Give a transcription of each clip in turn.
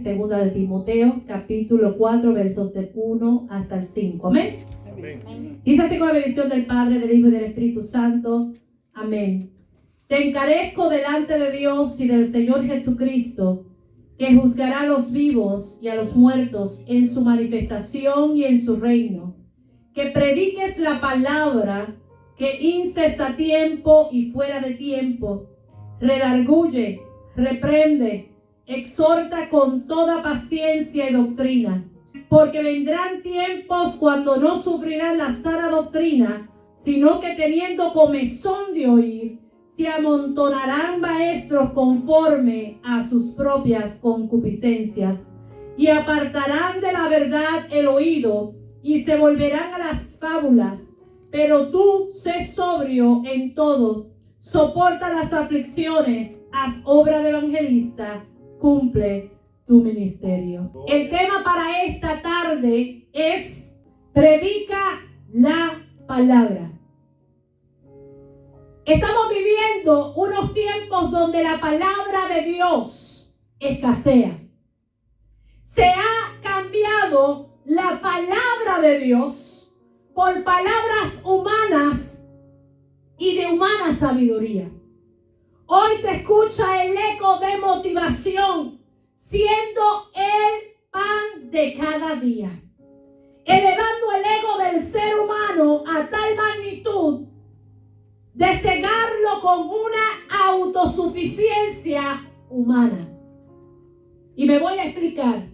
segunda de Timoteo, capítulo 4, versos del 1 hasta el 5. Amén. Amén. Dice así con la bendición del Padre, del Hijo y del Espíritu Santo. Amén. Te encarezco delante de Dios y del Señor Jesucristo, que juzgará a los vivos y a los muertos en su manifestación y en su reino. Que prediques la palabra, que instes a tiempo y fuera de tiempo. Redarguye, reprende, exhorta con toda paciencia y doctrina. Porque vendrán tiempos cuando no sufrirán la sana doctrina, sino que teniendo comezón de oír, se amontonarán maestros conforme a sus propias concupiscencias, y apartarán de la verdad el oído, y se volverán a las fábulas. Pero tú sé sobrio en todo, soporta las aflicciones, haz obra de evangelista, cumple tu ministerio. El tema para esta tarde es: predica la palabra. Estamos viviendo unos tiempos donde la palabra de Dios escasea. Se ha cambiado la palabra de Dios por palabras humanas y de humana sabiduría. Hoy se escucha el eco de motivación, siendo el pan de cada día, elevando el ego del ser humano a tal magnitud de cegarlo con una autosuficiencia humana. Y me voy a explicar.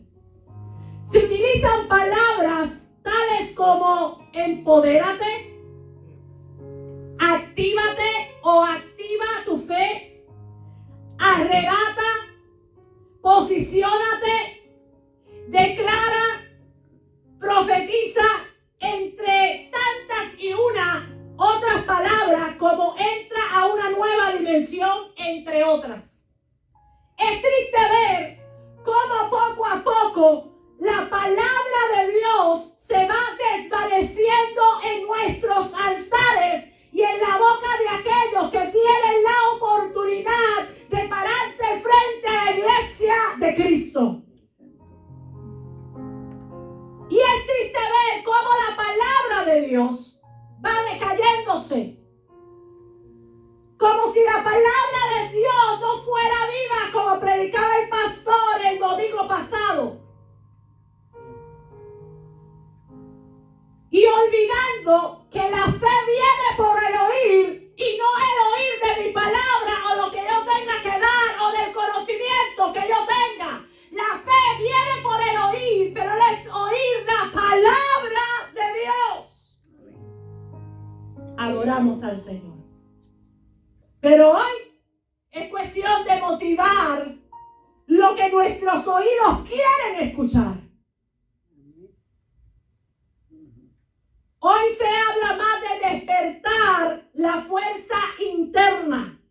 Se utilizan palabras tales como empodérate, actívate o activa tu fe, arrebata, posiciónate, declara, profetiza, entre tantas y una otras palabras, como entra a una nueva dimensión, entre otras. Es triste ver cómo poco a poco la palabra de Dios se va desvaneciendo en nuestros altares y en la boca de aquellos que tienen la oportunidad de pararse frente a la iglesia de Cristo. Y es triste ver cómo la palabra de Dios va decayéndose. Como si la palabra de Dios no fuera viva, como predicaba el pastor el domingo pasado. Y olvidando que la fe viene por el oír y no el oír de mi palabra o lo que yo tenga que dar o del conocimiento que yo tenga. La fe viene por el oír, pero es oír la palabra de Dios. Adoramos al Señor. Pero hoy es cuestión de motivar lo que nuestros oídos quieren escuchar. Hoy se habla más de despertar la fuerza interna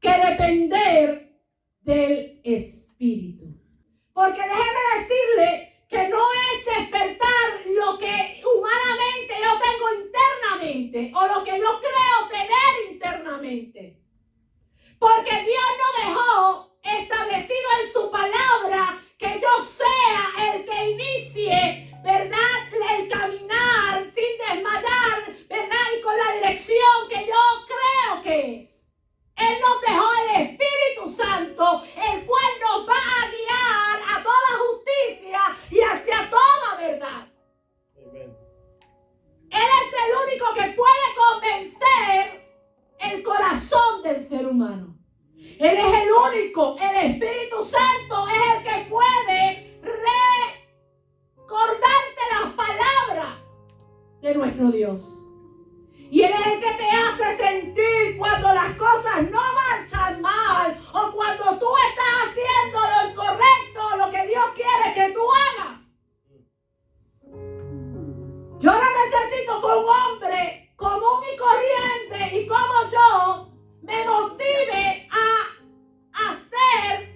que depender del Espíritu. Porque déjeme decirle que no es despertar lo que humanamente yo tengo internamente o lo que yo creo tener internamente. Porque Dios no dejó establecido en su palabra que yo sea el que inicie, ¿verdad?, el caminar sin desmayar, ¿verdad?, y con la dirección que yo creo que es. Él nos dejó el Espíritu Santo, el cual nos va a guiar a toda justicia y hacia toda verdad. Amen. Él es el único que puede convencer el corazón del ser humano. Él es el único, el Espíritu Santo es el que puede recordarte las palabras de nuestro Dios. Y Él es el que te hace sentir cuando las cosas no marchan mal o cuando tú estás haciendo lo incorrecto, lo que Dios quiere que tú hagas. Yo no necesito que un hombre común y corriente y como yo me motive a hacer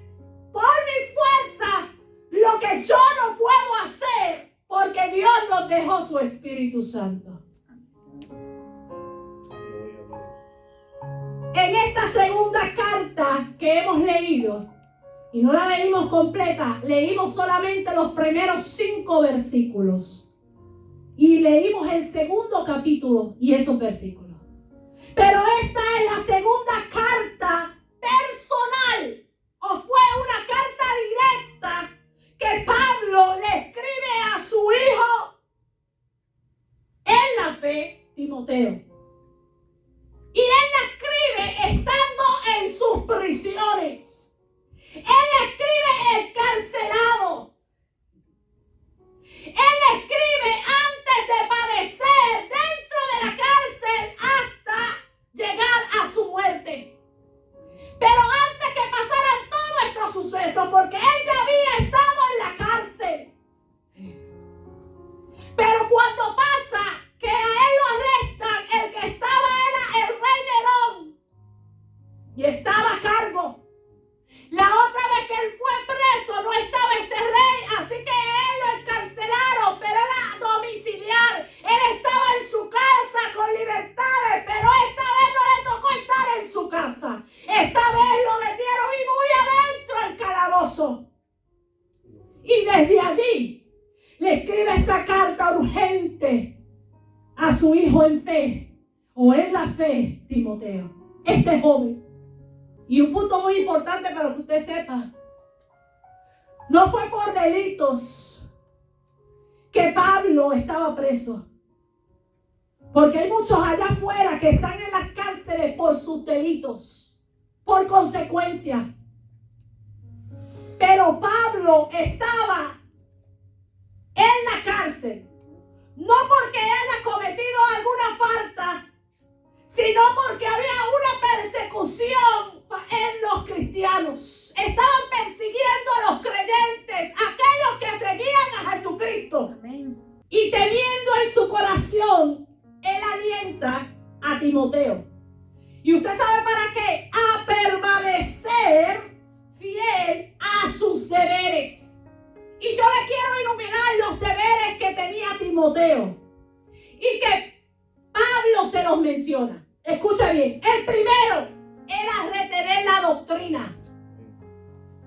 por mis fuerzas lo que yo no puedo hacer, porque Dios nos dejó su Espíritu Santo. En esta segunda carta que hemos leído, Y no la leímos completa, leímos solamente los primeros 5 versículos. Y leímos el segundo capítulo y esos versículos. Pero esta es la segunda carta personal, o fue una carta directa que Pablo le escribe a su hijo en la fe, Timoteo. Y él la escribe estando en sus prisiones. Él escribe encarcelado. Él escribe antes de padecer dentro de la cárcel hasta llegar a su muerte. Pero antes que pasaran todos estos sucesos, porque él ya había estado en la cárcel. Pero cuando pasa que a él lo arrestan, el que estaba era el rey Nerón y estaba a cargo. La otra vez que él fue preso no estaba este rey, así que él lo encarcelaron, pero era domiciliar. Él estaba en su casa con libertades, pero esta vez no le tocó estar en su casa. Esta vez lo metieron y muy adentro al calabozo. Y desde allí le escribe esta carta urgente a su hijo en fe, o en la fe, Timoteo, este joven. Y un punto muy importante para que usted sepa, no fue por delitos que Pablo estaba preso. Porque hay muchos allá afuera que están en las cárceles por sus delitos, por consecuencia. Pero Pablo estaba en la cárcel, no porque haya cometido alguna falta, sino porque había una persecución en los cristianos. Estaban persiguiendo a los creyentes, aquellos que seguían a Jesucristo. Amén. Y temiendo en su corazón, él alienta a Timoteo. ¿Y usted sabe para qué? A permanecer fiel a sus deberes. Y yo le quiero enumerar los deberes que tenía Timoteo y que Pablo se los menciona. Escucha bien, el primero era retener la doctrina.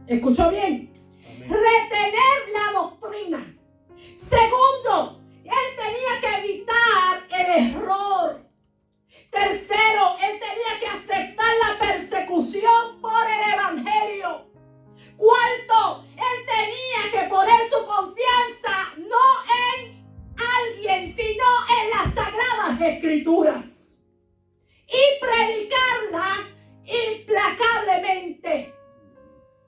¿Escuchó bien? Amén. Retener la doctrina. Segundo, él tenía que evitar el error. Tercero, él tenía que aceptar la persecución por el evangelio. Cuarto, él tenía que poner su confianza no en alguien, sino en las sagradas escrituras. Y predicarla implacablemente.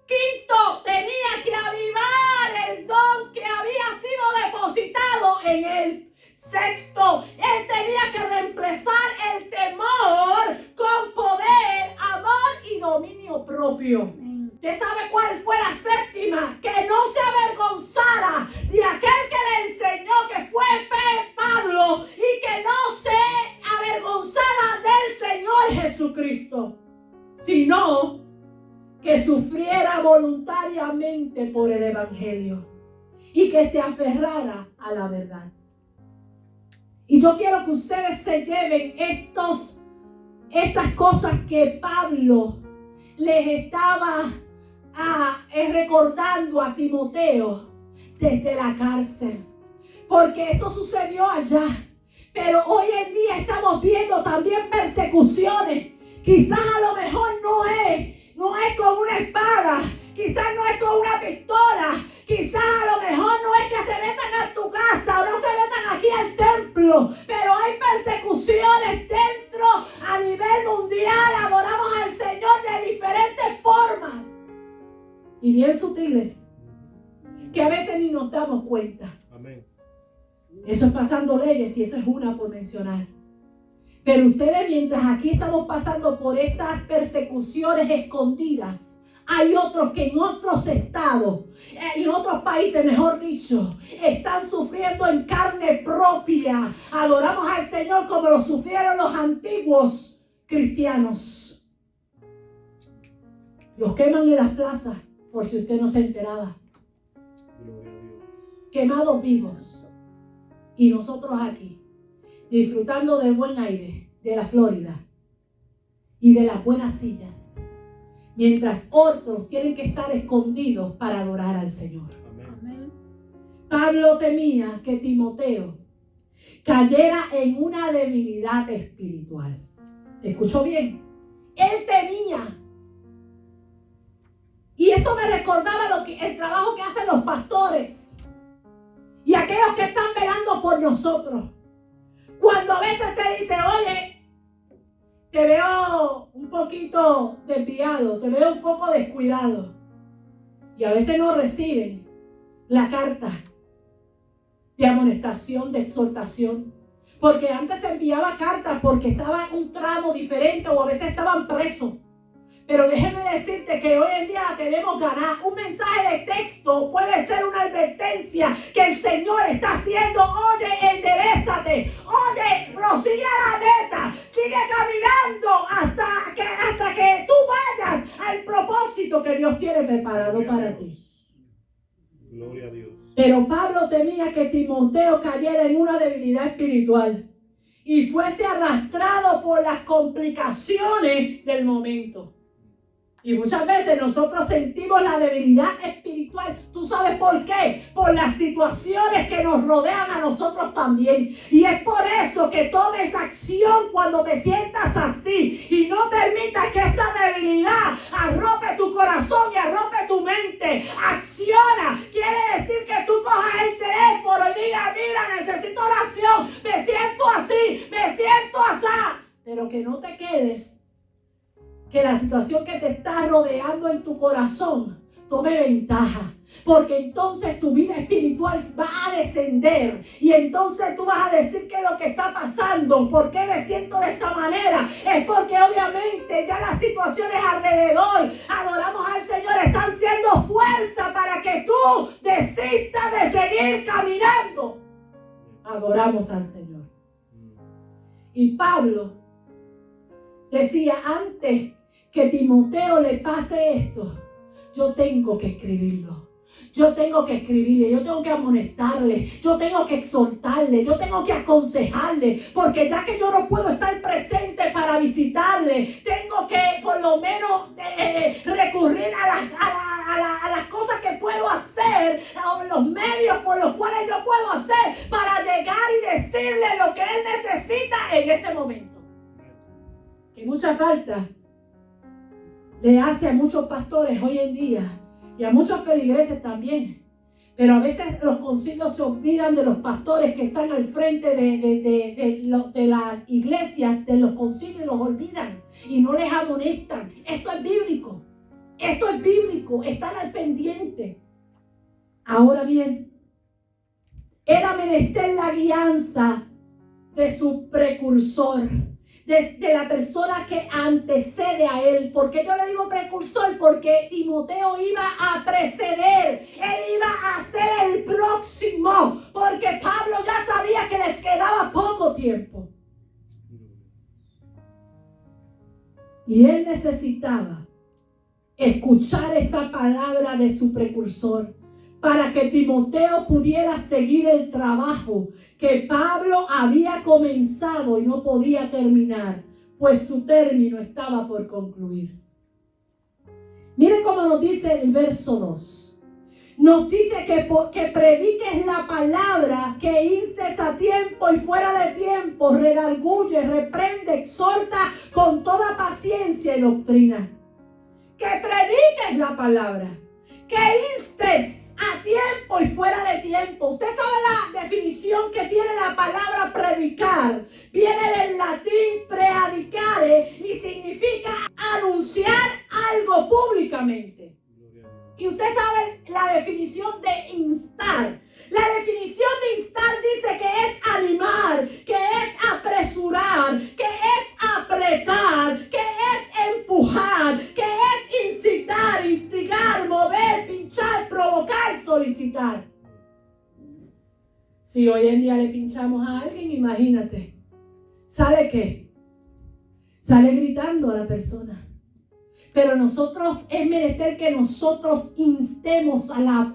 Quinto, tenía que avivar el don que había sido depositado en él. Sexto, él tenía que reemplazar el temor con poder, amor y dominio propio. ¿Usted sabe cuál fue la séptima? Que no se avergonzara de aquel que le enseñó, que fue Pablo, y que no se avergonzara del Señor Jesucristo, sino que sufriera voluntariamente por el evangelio y que se aferrara a la verdad. Y yo quiero que ustedes se lleven estas cosas que Pablo les estaba recordando a Timoteo desde la cárcel. Porque esto sucedió allá. Pero hoy en día estamos viendo también persecuciones. Quizás a lo mejor no es con una espada. Quizás no es con una pistola. Quizás a lo mejor no es que se metan a tu casa o no se metan aquí al templo. Pero hay persecuciones dentro a nivel mundial. Adoramos al Señor de diferentes formas. Y bien sutiles. Que a veces ni nos damos cuenta. Amén. Eso es pasando leyes y eso es una por mencionar. Pero ustedes, mientras aquí estamos pasando por estas persecuciones escondidas, hay otros que en otros estados, en otros países, mejor dicho, están sufriendo en carne propia. Adoramos al Señor como lo sufrieron los antiguos cristianos. Los queman en las plazas, por si usted no se enteraba. Quemados vivos. Y nosotros aquí, disfrutando del buen aire de la Florida y de las buenas sillas. mientras otros tienen que estar escondidos para adorar al Señor. Amén. Pablo temía que Timoteo cayera en una debilidad espiritual. ¿Escuchó bien? Él temía. Y esto me recordaba el trabajo que hacen los pastores y aquellos que están velando por nosotros. Cuando a veces te dice, oye, te veo un poquito desviado, te veo un poco descuidado. Y a veces no reciben la carta de amonestación, de exhortación. Porque antes se enviaba cartas porque estaba en un tramo diferente o a veces estaban presos. Pero déjeme decirte que hoy en día la tenemos ganada. Un mensaje de texto puede ser una advertencia que el Señor está haciendo. Oye, enderézate. Oye, prosigue a la meta. Sigue caminando hasta que tú vayas al propósito que Dios tiene preparado para ti. Gloria a Dios. Pero Pablo temía que Timoteo cayera en una debilidad espiritual y fuese arrastrado por las complicaciones del momento. Y muchas veces nosotros sentimos la debilidad espiritual. ¿Tú sabes por qué? Por las situaciones que nos rodean a nosotros también. Y es por eso que tomes acción cuando te sientas así. Y no permitas que esa debilidad arrope tu corazón y arrope tu mente. Acciona. Quiere decir que tú cojas el teléfono y digas, mira, necesito oración. Me siento así, me siento así. Pero que no te quedes. Que la situación que te está rodeando en tu corazón tome ventaja. Porque entonces tu vida espiritual va a descender. Y entonces tú vas a decir qué es lo que está pasando. ¿Por qué me siento de esta manera? Es porque obviamente ya las situaciones alrededor, adoramos al Señor, están siendo fuerza para que tú desistas de seguir caminando. Adoramos al Señor. Y Pablo decía, antes que Timoteo le pase esto, yo tengo que escribirlo. Yo tengo que escribirle, yo tengo que amonestarle, yo tengo que exhortarle, yo tengo que aconsejarle, porque ya que yo no puedo estar presente para visitarle, tengo que por lo menos recurrir a las cosas que puedo hacer, a los medios por los cuales yo puedo hacer para llegar y decirle lo que él necesita en ese momento. Que mucha falta le hace a muchos pastores hoy en día y a muchos feligreses también. Pero a veces los concilios se olvidan de los pastores que están al frente de las iglesias, de los concilios, los olvidan y no les amonestan. Esto es bíblico. Esto es bíblico. Están al pendiente. Ahora bien, era menester la guianza de su precursor. De la persona que antecede a él. ¿Por qué yo le digo precursor? Porque Timoteo iba a preceder, él iba a ser el próximo, porque Pablo ya sabía que le quedaba poco tiempo y él necesitaba escuchar esta palabra de su precursor para que Timoteo pudiera seguir el trabajo que Pablo había comenzado y no podía terminar, pues su término estaba por concluir. Miren cómo nos dice el verso 2. Nos dice que prediques la palabra, que instes a tiempo y fuera de tiempo, redarguye, reprende, exhorta con toda paciencia y doctrina. Que prediques la palabra, que instes a tiempo y fuera de tiempo. Usted sabe la definición que tiene la palabra predicar. Viene del latín predicare y significa anunciar algo públicamente. Y usted sabe la definición de instar. La definición de instar dice que es animar, que es apresurar, que es apretar, que es empujar, que es incitar, instigar, mover, pinchar, provocar, solicitar. Si hoy en día le pinchamos a alguien, imagínate, ¿sale qué? Sale gritando a la persona. Pero nosotros, es menester que nosotros instemos a las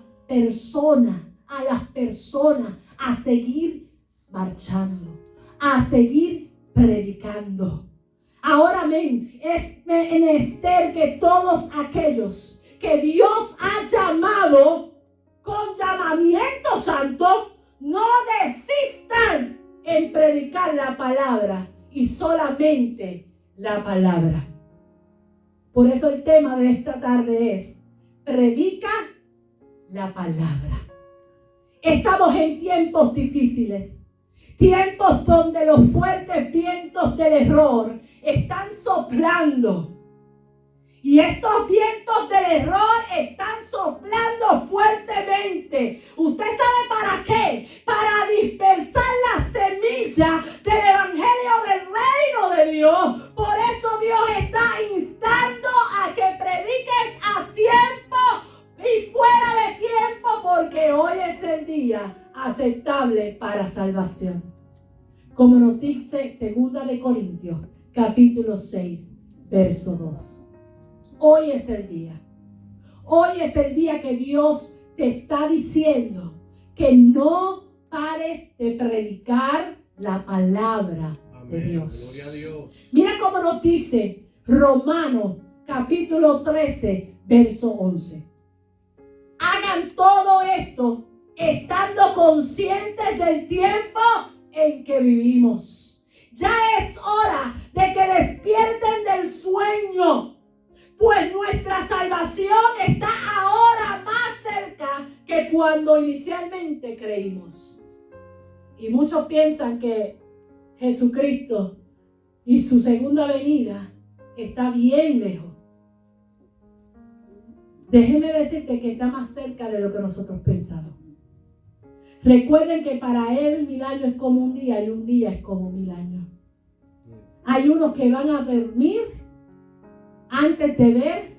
personas a seguir marchando, a seguir predicando, Ahora, amén, es menester que todos aquellos que Dios ha llamado con llamamiento santo, no desistan en predicar la palabra y solamente la palabra. Por eso el tema de esta tarde es: predica la palabra. Estamos en tiempos difíciles, tiempos donde los fuertes vientos del error están soplando. Y estos vientos del error están soplando fuertemente. ¿Usted sabe para qué? Para dispersar la semilla del evangelio del reino de Dios. Por eso Dios está instando a que prediques a tiempo y fuera de tiempo, porque hoy es el día aceptable para salvación. Como nos dice 2 de Corintios, capítulo 6, verso 2. Hoy es el día. Hoy es el día que Dios te está diciendo que no pares de predicar la palabra de Dios. Gloria a Dios. Mira cómo nos dice Romanos capítulo 13, verso 11. Hagan todo esto estando conscientes del tiempo en que vivimos. Ya es hora de que despierten del sueño, pues nuestra salvación está ahora más cerca que cuando inicialmente creímos. Y muchos piensan que Jesucristo y su segunda venida está bien lejos. Déjeme decirte que está más cerca de lo que nosotros pensamos. Recuerden que para Él 1000 años es como un día y un día es como 1000 años. Hay unos que van a dormir antes de ver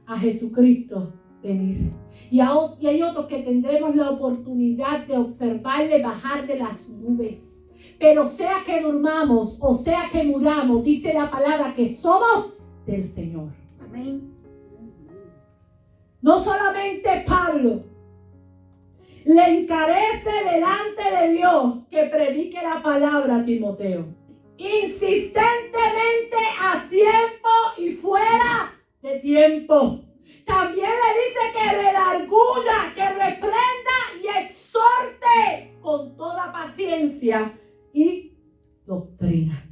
a Jesucristo venir. Y hay otros que tendremos la oportunidad de observarle bajar de las nubes. Pero sea que durmamos o sea que muramos, dice la palabra que somos del Señor. Amén. No solamente Pablo le encarece delante de Dios que predique la palabra a Timoteo, insistentemente a tiempo y fuera de tiempo. También le dice que redarguya, que reprenda y exhorte con toda paciencia y doctrina.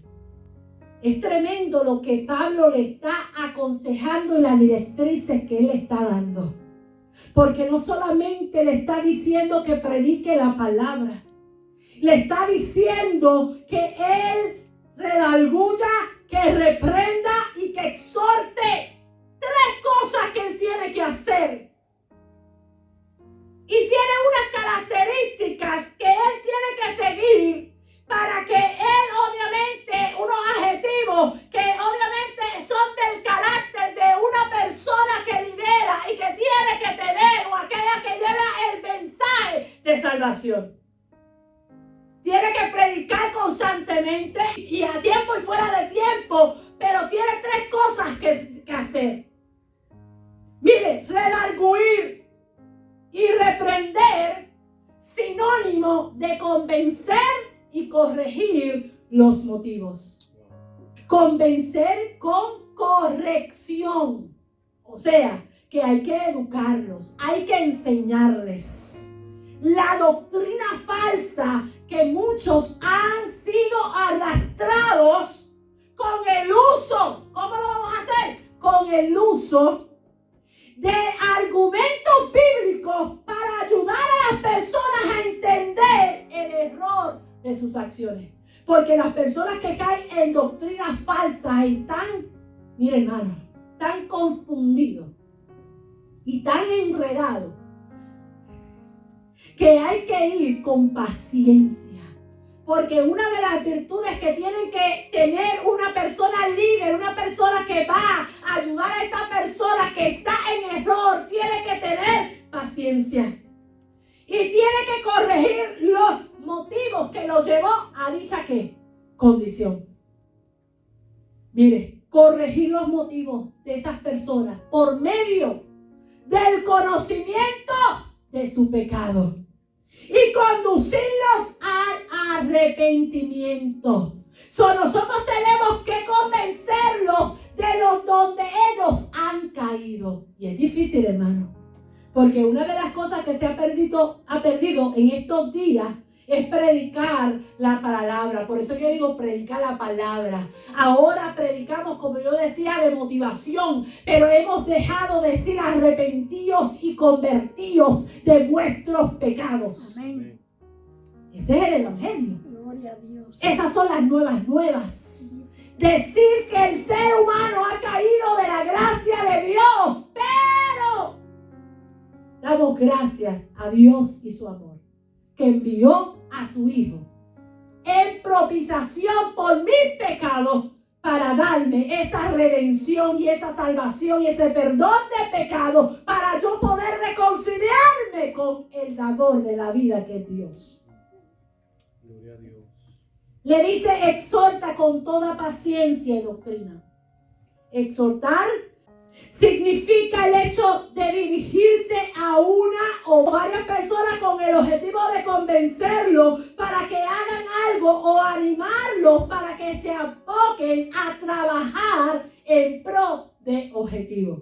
Es tremendo lo que Pablo le está aconsejando y las directrices que él está dando. Porque no solamente le está diciendo que predique la palabra, le está diciendo que él redarguya, que reprenda y que exhorte. 3 cosas que él tiene que hacer. Y tiene unas características que él tiene que seguir para que él, obviamente, unos adjetivos que obviamente son del carácter de una persona que lidera y que tiene que tener, o aquella que lleva el mensaje de salvación. Tiene que predicar constantemente y a tiempo y fuera de tiempo, pero tiene 3 cosas que hacer. Mire, redarguir y reprender, sinónimo de convencer y corregir los motivos. Convencer con corrección. O sea, que hay que educarlos, hay que enseñarles. La doctrina falsa que muchos han sido arrastrados con el uso. ¿Cómo lo vamos a hacer? Con el uso de argumentos bíblicos para ayudar a las personas a entender el error de sus acciones. Porque las personas que caen en doctrinas falsas están, mire hermano, tan confundidos y tan enredados que hay que ir con paciencia. Porque una de las virtudes que tienen que tener una persona líder, una persona que va a ayudar a esta persona que está en error, tiene que tener paciencia. Y tiene que corregir los motivos que lo llevó a dicha ¿qué? Condición. Mire, corregir los motivos de esas personas por medio del conocimiento de su pecado y conducirlos al arrepentimiento. Nosotros tenemos que convencerlos de los donde ellos han caído. Y es difícil, hermano. Porque una de las cosas que se ha perdido en estos días es predicar la palabra. Por eso yo digo predicar la palabra. Ahora predicamos, como yo decía, de motivación, pero hemos dejado de decir arrepentíos y convertíos de vuestros pecados. Amén. Ese es el evangelio. Gloria a Dios. Esas son las nuevas. Decir que el ser humano ha caído de la gracia de Dios, pero damos gracias a Dios y su amor, que envió a su Hijo en propiciación por mis pecados para darme esa redención y esa salvación y ese perdón de pecado para yo poder reconciliarme con el dador de la vida que es Dios. Gloria a Dios. Le dice, exhorta con toda paciencia y doctrina. Exhortar significa el hecho de dirigirse a una o varias personas con el objetivo de convencerlos para que hagan algo o animarlos para que se aboquen a trabajar en pro de objetivos.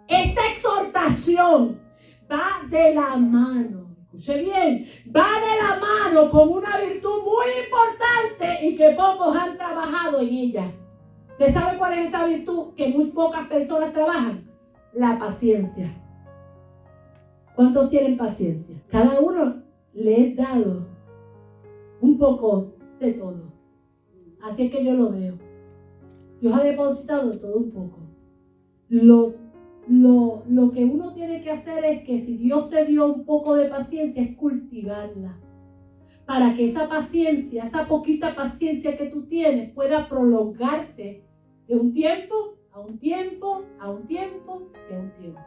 Esta exhortación va de la mano, escuche bien, va de la mano con una virtud muy importante y que pocos han trabajado en ella. ¿Usted sabe cuál es esa virtud que muy pocas personas trabajan? La paciencia. ¿Cuántos tienen paciencia? Cada uno le he dado un poco de todo. Así es que yo lo veo. Dios ha depositado todo un poco. Lo que uno tiene que hacer es que si Dios te dio un poco de paciencia, es cultivarla. Para que esa paciencia, esa poquita paciencia que tú tienes pueda prolongarse de un tiempo a un tiempo, a un tiempo y a un tiempo.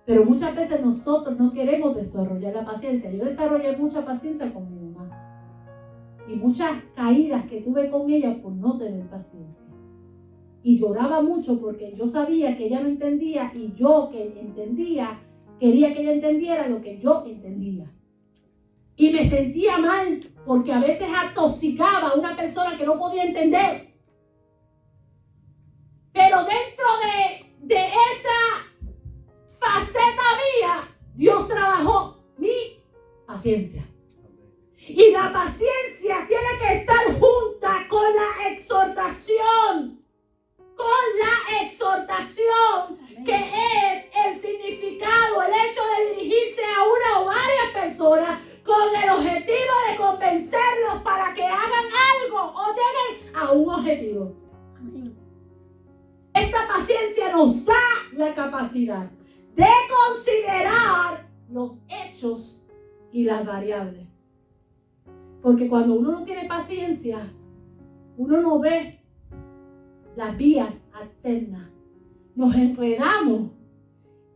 Pero muchas veces nosotros no queremos desarrollar la paciencia. Yo desarrollé mucha paciencia con mi mamá. Y muchas caídas que tuve con ella por no tener paciencia. Y lloraba mucho porque yo sabía que ella no entendía y yo que entendía, quería que ella entendiera lo que yo entendía. Y me sentía mal porque a veces atoxicaba a una persona que no podía entender. Pero dentro de esa faceta mía, Dios trabajó mi paciencia. Y la paciencia tiene que estar junta con la exhortación. Con la exhortación, que es el significado, el hecho de dirigirse a una o varias personas con el objetivo de convencerlos para que hagan algo o lleguen a un objetivo. Amén. Esta paciencia nos da la capacidad de considerar los hechos y las variables. Porque cuando uno no tiene paciencia, uno no ve las vías alternas. Nos enredamos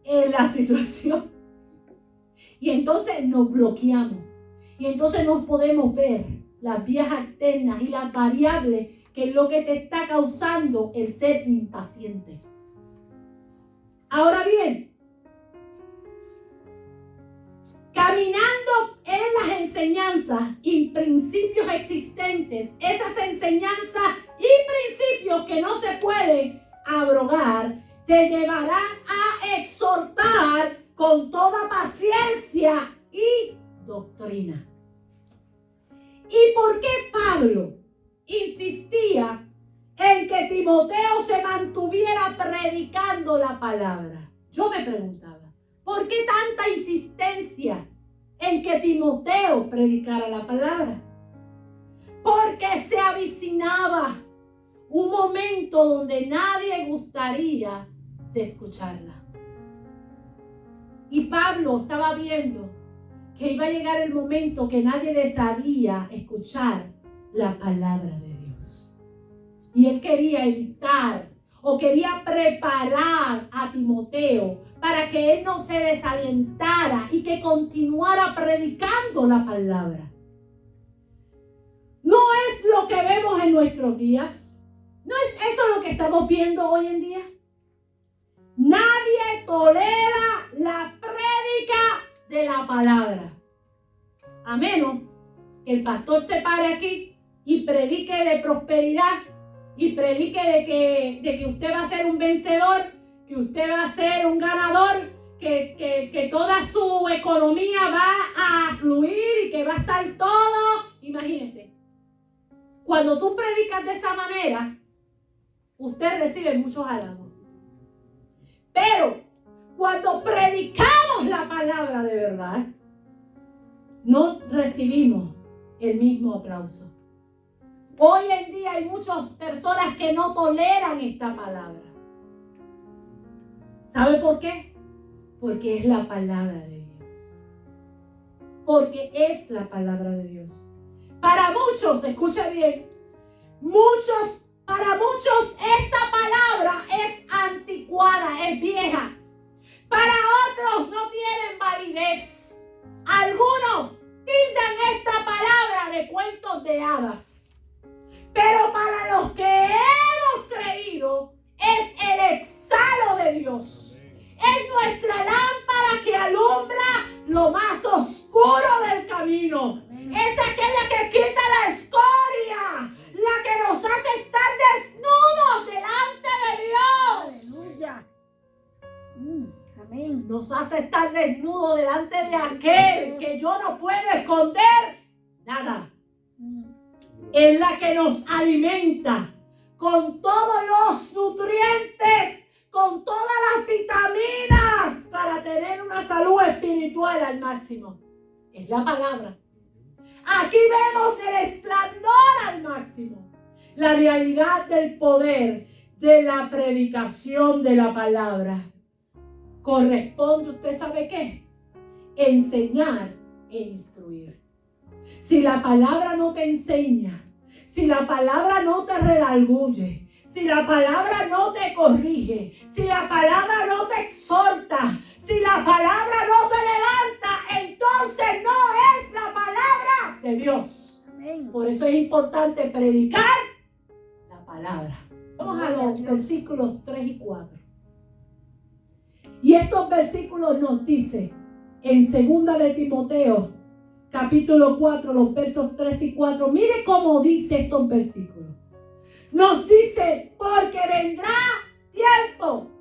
en la situación. Y entonces nos bloqueamos. Y entonces no podemos ver las vías alternas y las variables que es lo que te está causando el ser impaciente. Ahora bien, caminando en las enseñanzas y principios existentes, esas enseñanzas y principios que no se pueden abrogar, te llevarán a exhortar con toda paciencia y doctrina. ¿Y por qué Pablo insistía en que Timoteo se mantuviera predicando la palabra? Yo me preguntaba, ¿por qué tanta insistencia en que Timoteo predicara la palabra? Porque se avicinaba un momento donde nadie gustaría de escucharla. Y Pablo estaba viendo que iba a llegar el momento que nadie desearía escuchar la palabra de Dios. Y él quería evitar o quería preparar a Timoteo para que él no se desalentara y que continuara predicando la palabra. No es lo que vemos en nuestros días. No es eso lo que estamos viendo hoy en día. Nadie tolera la prédica de la palabra. A menos que el pastor se pare aquí y predique de prosperidad y predique de que usted va a ser un vencedor, que usted va a ser un ganador, que toda su economía va a fluir y que va a estar todo. Imagínense, cuando tú predicas de esa manera, usted recibe muchos halagos. Pero cuando predicamos la palabra de verdad, no recibimos el mismo aplauso. Hoy en día hay muchas personas que no toleran esta palabra. ¿Sabe por qué? Porque es la palabra de Dios. Porque es la palabra de Dios. Para muchos, escuche bien, para muchos esta palabra es anticuada, es vieja. Para otros no tienen validez. Algunos tildan esta palabra de cuentos de hadas. Pero para los que hemos creído, es el exhalo de Dios. Es nuestra lámpara que alumbra lo más oscuro del camino. Es aquella que quita la escoria, la que nos hace estar desnudos delante de Dios. Aleluya. Amén. Nos hace estar desnudos delante de aquel que yo no puedo esconder nada. Es la que nos alimenta con todos los nutrientes, con todas las vitaminas para tener una salud espiritual al máximo. Es la palabra. Aquí vemos el esplendor al máximo. La realidad del poder de la predicación de la palabra. Corresponde, ¿usted sabe qué? Enseñar e instruir. Si la palabra no te enseña, si la palabra no te redarguye, si la palabra no te corrige, si la palabra no te exhorta, si la palabra no te levanta, entonces no es la palabra de Dios. Amén. Por eso es importante predicar la palabra. Vamos a los versículos 3 y 4. Y estos versículos nos dicen en 2 de Timoteo, capítulo 4, los versos 3 y 4. Mire cómo dice estos versículos. Nos dice, porque vendrá tiempo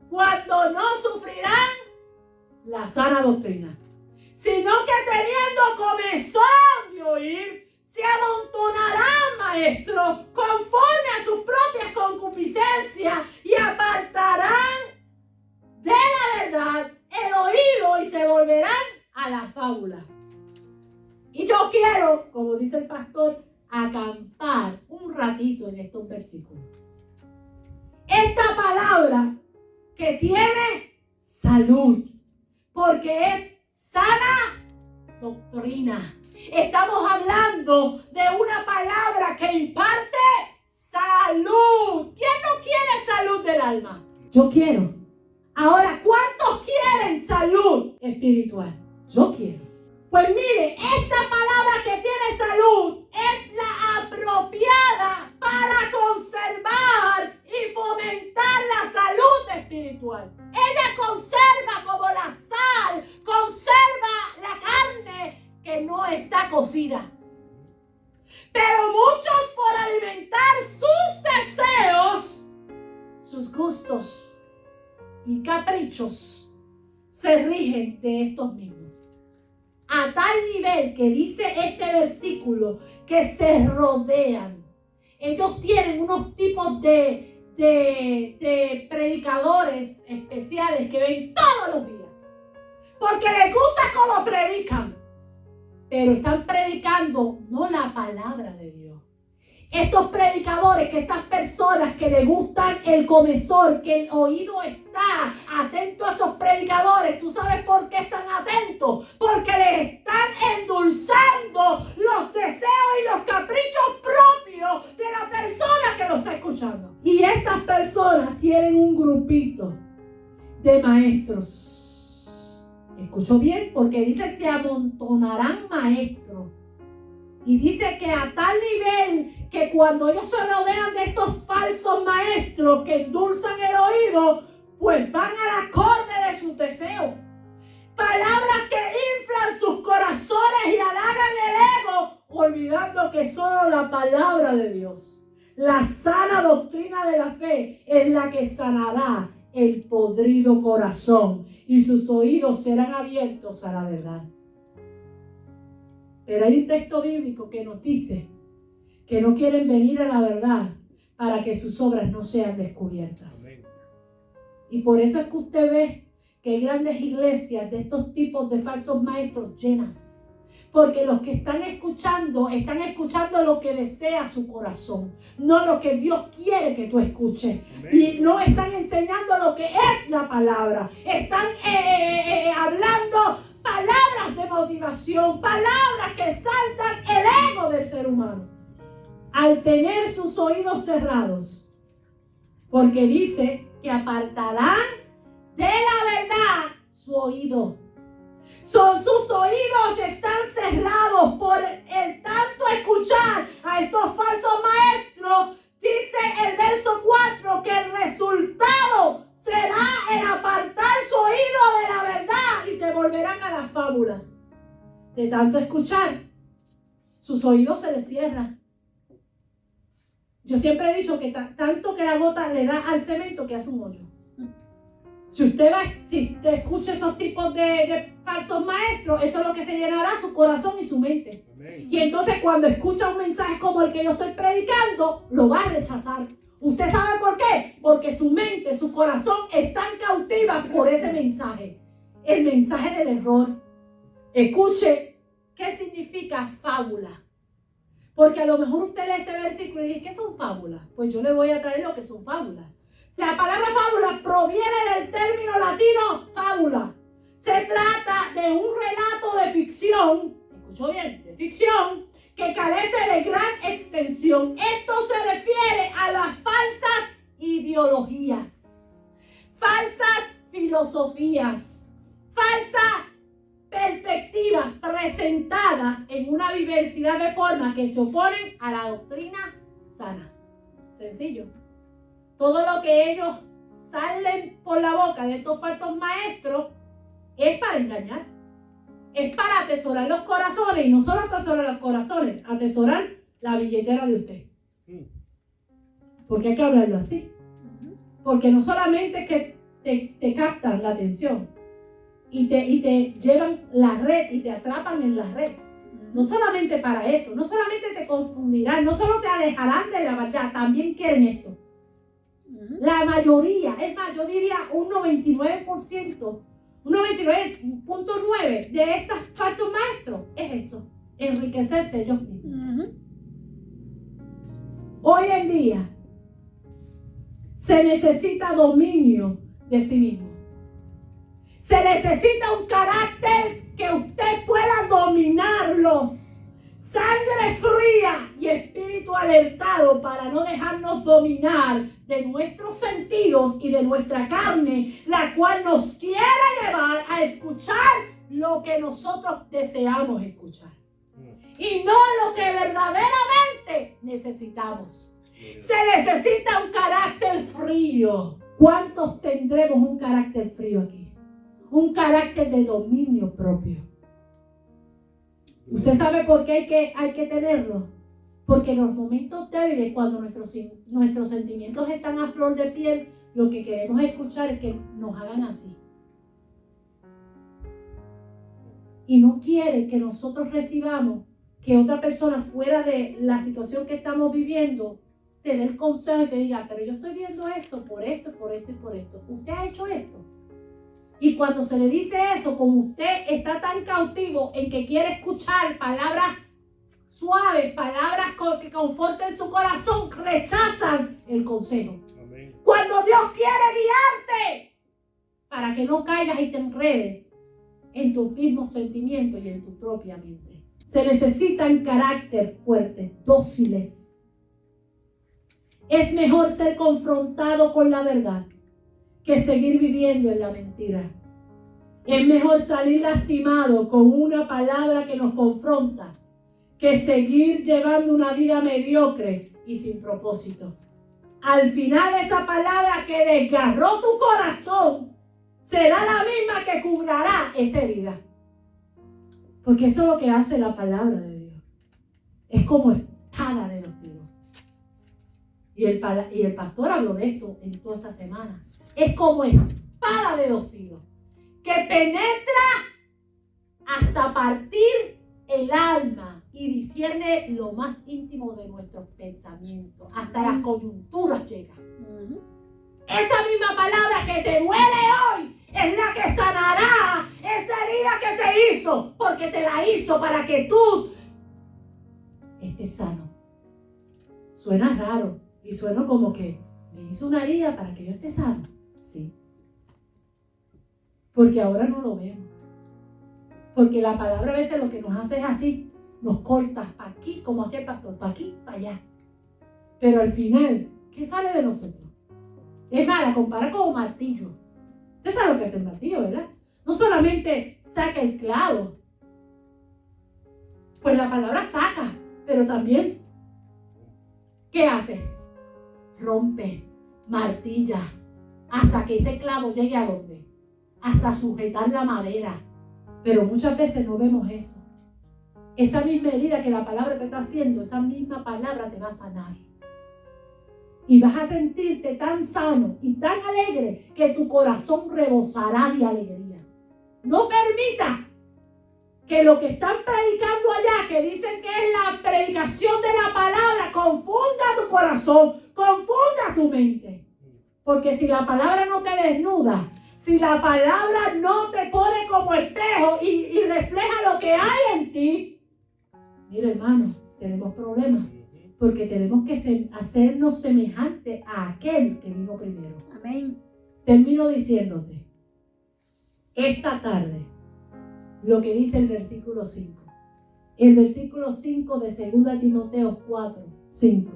cuando no sufrirán la sana doctrina, sino que teniendo comezón de oír, se amontonarán maestros conforme a sus propias concupiscencias y apartarán de la verdad el oído y se volverán a la fábula. Y yo quiero, como dice el pastor, acampar un ratito en estos versículos. Esta palabra que tiene salud, porque es sana doctrina. Estamos hablando de una palabra que imparte salud. ¿Quién no quiere salud del alma? Yo quiero. Ahora, ¿cuántos quieren salud espiritual? Yo quiero. Pues mire, esta palabra que tiene salud es la apropiada para conservar y fomentar la salud espiritual. Ella conserva como la sal, conserva la carne que no está cocida. Pero muchos por alimentar sus deseos, sus gustos y caprichos, se rigen de estos mismos. A tal nivel que dice este versículo que se rodean. Ellos tienen unos tipos de predicadores especiales que ven todos los días. Porque les gusta cómo predican. Pero están predicando no la palabra de Dios. Estos predicadores, que estas personas que les gustan el comezón, que el oído está atento a esos predicadores. ¿Tú sabes por qué están atentos? Porque les están endulzando los deseos y los caprichos propios de la persona que lo está escuchando. Y estas personas tienen un grupito de maestros. ¿Escuchó bien? Porque dice se amontonarán maestros. Y dice que a tal nivel que cuando ellos se rodean de estos falsos maestros que endulzan el oído, pues van al acorde de sus deseos. Palabras que inflan sus corazones y halagan el ego olvidando que solo la palabra de Dios, la sana doctrina de la fe, es la que sanará el podrido corazón y sus oídos serán abiertos a la verdad. Pero hay un texto bíblico que nos dice que no quieren venir a la verdad para que sus obras no sean descubiertas. Amén. Y por eso es que usted ve que hay grandes iglesias de estos tipos de falsos maestros llenas. Porque los que están escuchando lo que desea su corazón, no lo que Dios quiere que tú escuches. Amén. Y no están enseñando lo que es la palabra. Están hablando palabras de motivación, palabras que saltan el ego del ser humano. Al tener sus oídos cerrados, porque dice que apartarán de la verdad su oído. Sus oídos están cerrados por el tanto escuchar a estos falsos maestros. Dice el verso 4 que el resultado será el apartar su oído de la verdad y se volverán a las fábulas. De tanto escuchar, sus oídos se les cierran. Yo siempre he dicho que tanto que la gota le da al cemento que hace un hoyo. Si usted escucha esos tipos de falsos maestros, eso es lo que se llenará su corazón y su mente. Amén. Y entonces cuando escucha un mensaje como el que yo estoy predicando, lo va a rechazar. ¿Usted sabe por qué? Porque su mente, su corazón están cautivas por ese mensaje. El mensaje del error. Escuche, ¿qué significa fábula? Porque a lo mejor usted lee este versículo y dice, ¿qué son fábulas? Pues yo le voy a traer lo que son fábulas. La palabra fábula proviene del término latino fábula. Se trata de un relato de ficción, escuchó bien, de ficción, que carece de gran extensión. Esto se refiere a las falsas ideologías, falsas filosofías, falsas perspectivas presentadas en una diversidad de formas que se oponen a la doctrina sana. Sencillo. Todo lo que ellos salen por la boca de estos falsos maestros es para engañar. Es para atesorar los corazones. Y no solo atesorar los corazones, atesorar la billetera de usted. Porque hay que hablarlo así. Porque no solamente es que te captan la atención y te llevan la red y te atrapan en la red. No solamente para eso, no solamente te confundirán, no solo te alejarán de la verdad, también quieren esto. La mayoría, es más, yo diría un 99%, un 99.9% de estos falsos maestros es esto, enriquecerse ellos mismos. Hoy en día se necesita dominio de sí mismo. Se necesita un carácter que usted pueda dominarlo. Sangre fría y espíritu alertado para no dejarnos dominar de nuestros sentidos y de nuestra carne, la cual nos quiere llevar a escuchar lo que nosotros deseamos escuchar y no lo que verdaderamente necesitamos. Se necesita un carácter frío. ¿Cuántos tendremos un carácter frío aquí? Un carácter de dominio propio. ¿Usted sabe por qué hay que tenerlo? Porque en los momentos débiles, cuando nuestros sentimientos están a flor de piel, lo que queremos escuchar es que nos hagan así. Y no quiere que nosotros recibamos que otra persona fuera de la situación que estamos viviendo te dé el consejo y te diga, pero yo estoy viendo esto, por esto, por esto y por esto. ¿Usted ha hecho esto? Y cuando se le dice eso, como usted está tan cautivo en que quiere escuchar palabras suaves, palabras que conforten su corazón, rechazan el consejo. Amén. Cuando Dios quiere guiarte para que no caigas y te enredes en tus mismos sentimientos y en tu propia mente. Se necesitan carácter fuerte, dóciles. Es mejor ser confrontado con la verdad que seguir viviendo en la mentira. Es mejor salir lastimado con una palabra que nos confronta que seguir llevando una vida mediocre y sin propósito. Al final esa palabra que desgarró tu corazón será la misma que curará esa herida. Porque eso es lo que hace la palabra de Dios. es como espada de dos filos. Y el pastor habló de esto en toda esta semana. Es como espada de dos filos, que penetra hasta partir el alma y discierne lo más íntimo de nuestros pensamientos. Hasta las coyunturas llega. Esa misma palabra que te duele hoy es la que sanará esa herida que te hizo, porque te la hizo para que tú estés sano. Suena raro y suena como que me hizo una herida para que yo esté sano. Sí. Porque ahora no lo vemos. Porque la palabra a veces lo que nos hace es así. Nos corta para aquí, como hacía el pastor, para aquí, para allá. Pero al final, ¿qué sale de nosotros? Es más, la compara como martillo. Usted sabe lo que es el martillo, ¿verdad? No solamente saca el clavo. Pues la palabra saca, pero también, ¿qué hace? Rompe, martilla, hasta que ese clavo llegue a dónde? Hasta sujetar la madera. Pero muchas veces no vemos eso. Esa misma herida que la palabra te está haciendo, esa misma palabra te va a sanar. Y vas a sentirte tan sano y tan alegre que tu corazón rebosará de alegría. No permita que lo que están predicando allá, que dicen que es la predicación de la palabra, confunda tu corazón, confunda tu mente. Porque si la palabra no te desnuda, si la palabra no te pone como espejo y refleja lo que hay en ti, mira, hermano, tenemos problemas. Porque tenemos que hacernos semejantes a aquel que vino primero. Amén. Termino diciéndote, esta tarde, lo que dice el versículo 5. El versículo 5 de 2 Timoteo 4, 5.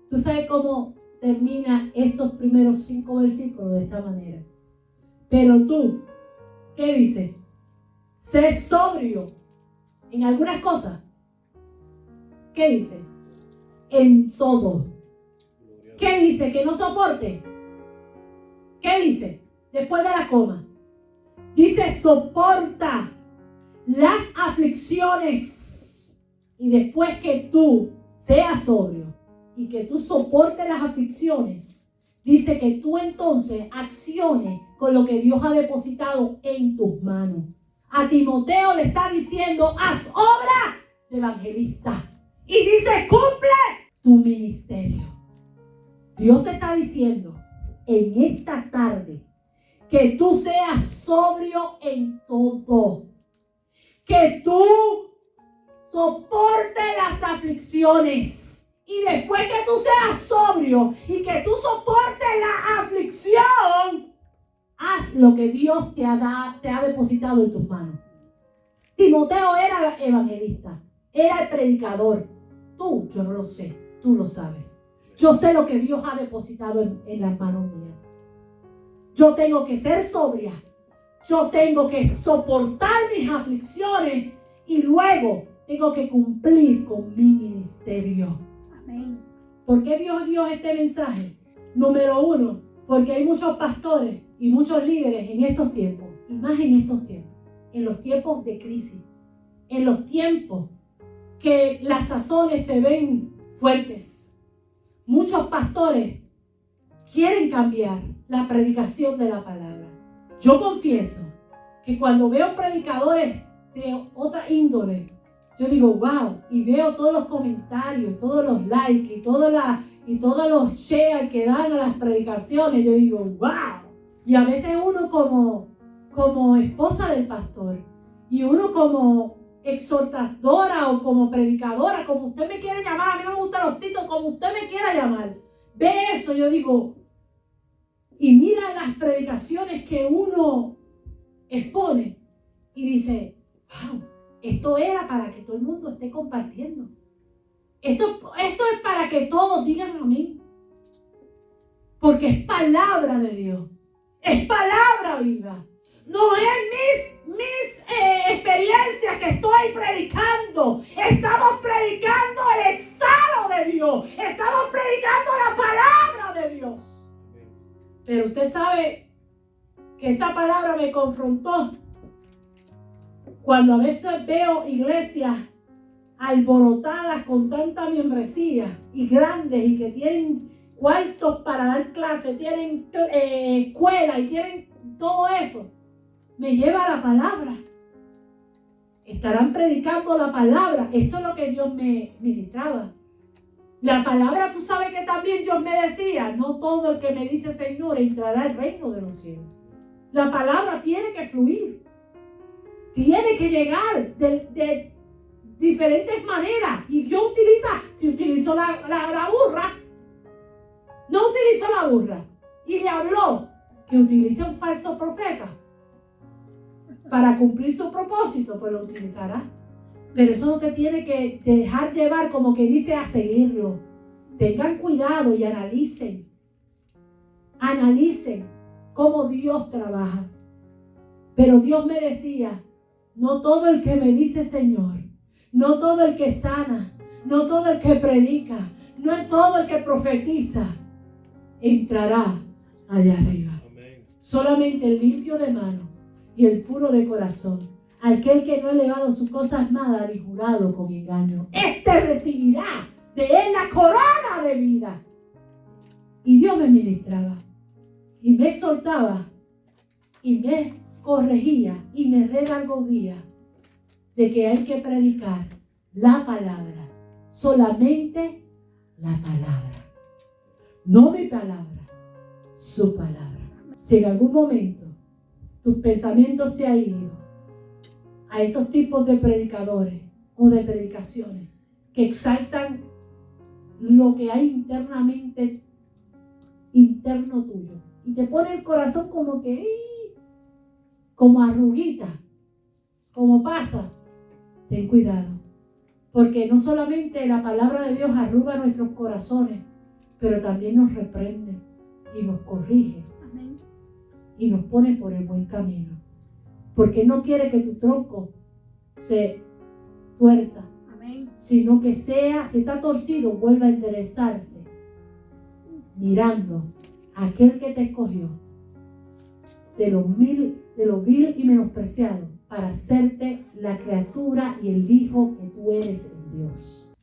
¿Tú sabes cómo termina estos primeros 5 versículos? De esta manera. Pero tú, ¿qué dice? Sé sobrio en algunas cosas. ¿Qué dice? En todo. ¿Qué dice? Que no soporte. ¿Qué dice? Después de la coma. Dice soporta las aflicciones. Y después que tú seas sobrio y que tú soportes las aflicciones, dice que tú entonces acciones con lo que Dios ha depositado en tus manos. A Timoteo le está diciendo, haz obra de evangelista. Y dice, cumple tu ministerio. Dios te está diciendo en esta tarde que tú seas sobrio en todo. Que tú soportes las aflicciones. Y después que tú seas sobrio y que tú soportes la aflicción, haz lo que Dios te ha depositado en tus manos. Timoteo era evangelista, era el predicador. Tú, yo no lo sé, tú lo sabes. Yo sé lo que Dios ha depositado en las manos mías. Yo tengo que ser sobria. Yo tengo que soportar mis aflicciones y luego tengo que cumplir con mi ministerio. Amén. ¿Por qué Dios dio este mensaje? Número 1, porque hay muchos pastores y muchos líderes en estos tiempos, y más en estos tiempos, en los tiempos de crisis, en los tiempos que las sazones se ven fuertes. Muchos pastores quieren cambiar la predicación de la palabra. Yo confieso que cuando veo predicadores de otra índole, yo digo, wow, y veo todos los comentarios, todos los likes y todos los shares que dan a las predicaciones, yo digo, wow. Y a veces uno como esposa del pastor y uno como exhortadora o como predicadora, como usted me quiere llamar, a mí no me gustan los títulos, como usted me quiera llamar, ve eso, yo digo, y mira las predicaciones que uno expone y dice, wow, esto era para que todo el mundo esté compartiendo. Esto es para que todos digan amén. Porque es palabra de Dios. Es palabra viva. No es mis experiencias que estoy predicando. Estamos predicando el exhalo de Dios. Estamos predicando la palabra de Dios. Pero usted sabe que esta palabra me confrontó cuando a veces veo iglesias alborotadas con tanta membresía y grandes y que tienen cuartos para dar clases, tienen escuela y tienen todo eso, me lleva a la palabra. Estarán predicando la palabra. Esto es lo que Dios me ministraba. La palabra, tú sabes que también Dios me decía, no todo el que me dice Señor entrará al reino de los cielos. La palabra tiene que fluir. Tiene que llegar de diferentes maneras. Y Dios si utilizó la burra, no utilizó la burra. Y le habló que utilice un falso profeta para cumplir su propósito, pues lo utilizará. Pero eso no te tiene que dejar llevar, como que dice, a seguirlo. Tengan cuidado y analicen. Analicen cómo Dios trabaja. Pero Dios me decía, no todo el que me dice Señor, no todo el que sana, no todo el que predica, no es todo el que profetiza, entrará allá arriba. Amén. Solamente el limpio de mano y el puro de corazón, aquel que no ha elevado sus cosas armadas ni jurado con engaño, este recibirá de él la corona de vida. Y Dios me ministraba y me exhortaba y me corregía y me redargudía de que hay que predicar la palabra, solamente la palabra, no mi palabra, su palabra. Si en algún momento tus pensamientos se han ido a estos tipos de predicadores o de predicaciones que exaltan lo que hay internamente, interno tuyo, y te pone el corazón como que, como arruguita, como pasa, ten cuidado, porque no solamente la palabra de Dios arruga nuestros corazones, pero también nos reprende y nos corrige. Amén. Y nos pone por el buen camino, porque no quiere que tu tronco se tuerza. Amén. Sino que si está torcido, vuelva a enderezarse, mirando a aquel que te escogió de lo vil y menospreciado para hacerte la criatura y el hijo que tú eres en Dios.